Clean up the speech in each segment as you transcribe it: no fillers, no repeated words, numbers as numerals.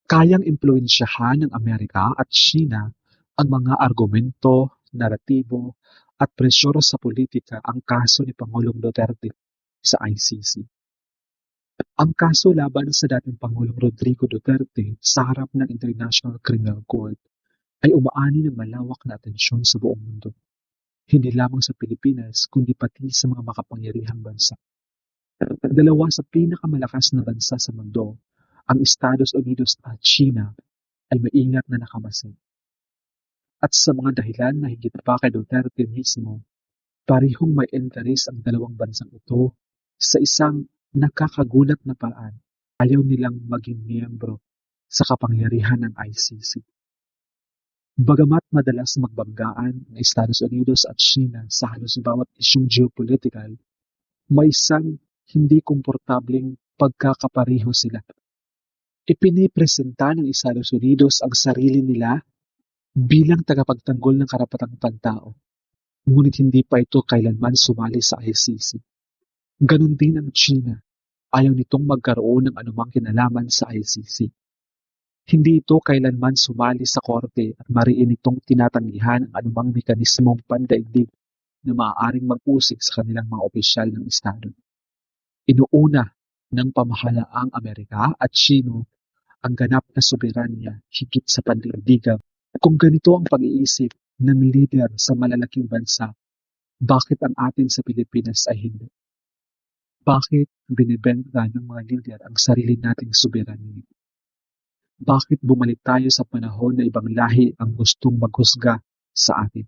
Kayang impluwensyahan ng Amerika at Tsina ang mga argumento, naratibo at presyor sa politika ang kaso ni Pangulong Duterte sa ICC. Ang kaso laban sa dating Pangulong Rodrigo Duterte sa harap ng International Criminal Court ay umaani ng malawak na atensyon sa buong mundo, hindi lamang sa Pilipinas kundi pati sa mga makapangyarihang bansa. Dalawa sa pinakamalakas na bansa sa mundo, ang Estados Unidos at China, ay maingat na nakamasid. At sa mga dahilan na higit pa kay Duterte mismo, parehong may interes ang dalawang bansang ito sa isang nakakagulat na paraan. Ayaw nilang maging miyembro sa kapangyarihan ng ICC. Bagamat madalas magbanggaan ng Estados Unidos at China sa halos bawat isyung geopolitical, may isang hindi komportableng pagkakapareho sila. Ipinipresenta ng Estados Unidos ang sarili nila bilang tagapagtanggol ng karapatang pantao, ngunit hindi pa ito kailanman sumali sa ICC. Ganon din ang China, ayaw nitong magkaroon ng anumang kinalaman sa ICC. Hindi ito kailanman sumali sa korte at mariin itong tinatanggihan ang anumang mekanismong pandaigdig na maaaring mag-usig sa kanilang mga opisyal ng Estado. Inuuna ng pamahalaang Amerika at Chino ang ganap na soberanya higit sa pandaigdigan. Kung ganito ang pag-iisip ng lider sa malalaking bansa, bakit ang atin sa Pilipinas ay hindi? Bakit binibenta ng mga lider ang sarili nating soberanya? Bakit bumalik tayo sa panahon na ibang lahi ang gustong maghusga sa atin?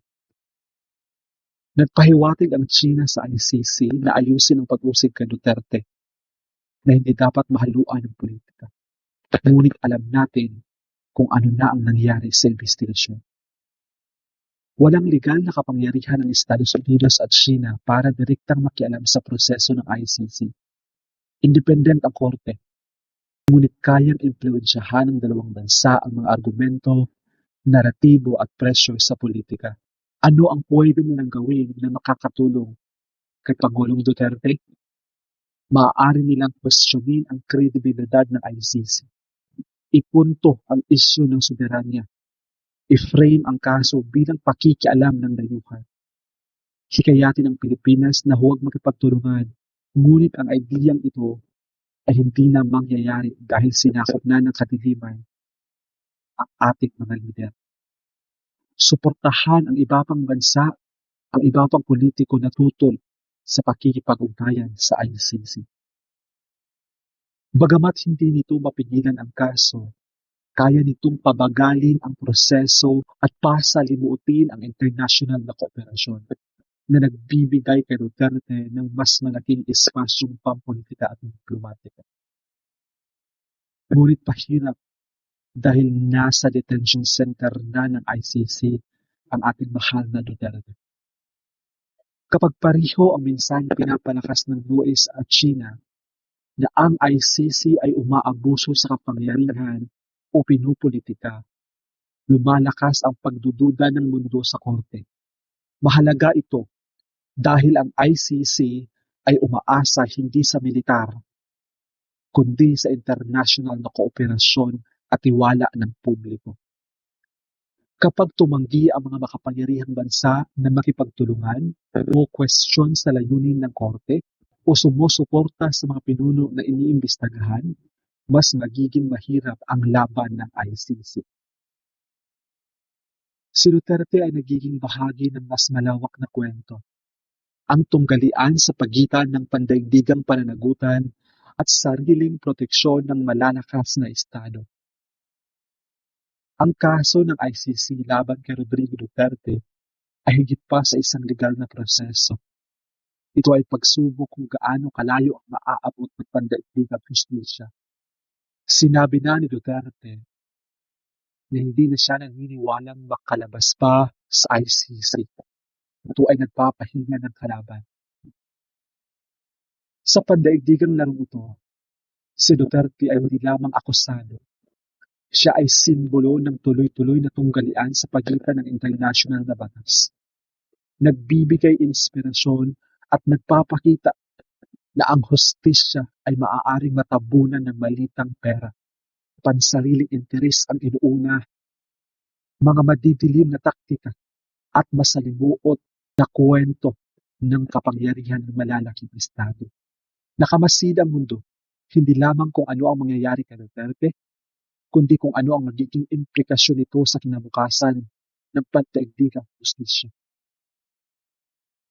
Nagpahiwatig ang China sa ICC na ayusin ang pag-usig kay Duterte na hindi dapat mahaluan ng politika. Ngunit alam natin kung ano na ang nangyari sa investigasyon. Walang legal na kapangyarihan ng Estados Unidos at China para direktang makialam sa proseso ng ICC. Independent ang korte, ngunit kayang impluwensyahan ng dalawang bansa ang mga argumento, naratibo at pressure sa politika. Ano ang pwede nilang gawin na makakatulong kay Pangulong Duterte? Maaari nilang questionin ang kredibilidad ng ICC. Ipunto ang isyu ng soberanya. I-frame ang kaso bilang pakikialam ng dayuhan. Hikayatin ang Pilipinas na huwag makipagtulungan, ngunit ang ideyang ito ay hindi na mangyayari dahil sinakop na ng kadiliman ang ating mga lider. Suportahan ang iba pang bansa, ang iba pang politiko na tutol sa pakikipag-ugnayan sa ICC. Bagamat hindi nito mapigilan ang kaso, kaya nitong pabagalin ang proseso at pasalimutin ang international na kooperasyon na nagbibigay kay Duterte ng mas malaking espasyong pampolitika at diplomatika. Ngunit pahirap dahil nasa detention center na ng ICC ang ating mahal na Duterte. Kapag pareho ang mensaheng pinapalakas ng US at China na ang ICC ay umaabuso sa kapangyarihan o pinupolitika, lumalakas ang pagdududa ng mundo sa korte. Mahalaga ito dahil ang ICC ay umaasa hindi sa militar, kundi sa international na kooperasyon at tiwala ng publiko. Kapag tumanggi ang mga makapangyarihang bansa na makipagtulungan o question sa layunin ng korte o sumusuporta sa mga pinuno na iniimbestagahan, mas magiging mahirap ang laban ng ICC. Si Duterte ay nagiging bahagi ng mas malawak na kwento. Ang tunggalian sa pagitan ng pandaigdigang pananagutan at sariling proteksyon ng malalakas na estado. Ang kaso ng ICC laban kay Rodrigo Duterte ay higit pa sa isang legal na proseso. Ito ay pagsubok kung gaano kalayo ang maaabot ng pandaigdig at hustisya. Sinabi na ni Duterte na hindi na siya naniniwalang makalabas pa sa ICC. Ito ay nagpapahinga ng kalaban. Sa pandaigdigang larong ito, si Duterte ay hindi lamang akusado. Siya ay simbolo ng tuloy-tuloy na tunggalian sa pagitan ng international na batas. Nagbibigay inspirasyon at nagpapakita na ang hustisya ay maaaring matabunan ng malitang pera. pansariling interes ang inuuna, mga madidilim na taktika at masalimuot na kwento ng kapangyarihan ng malalaking estado. Nakamasid ang mundo, hindi lamang kung ano ang mangyayari kay Duterte, kundi kung ano ang magiging implikasyon nito sa kinabukasan ng pandaigdigang hustisya.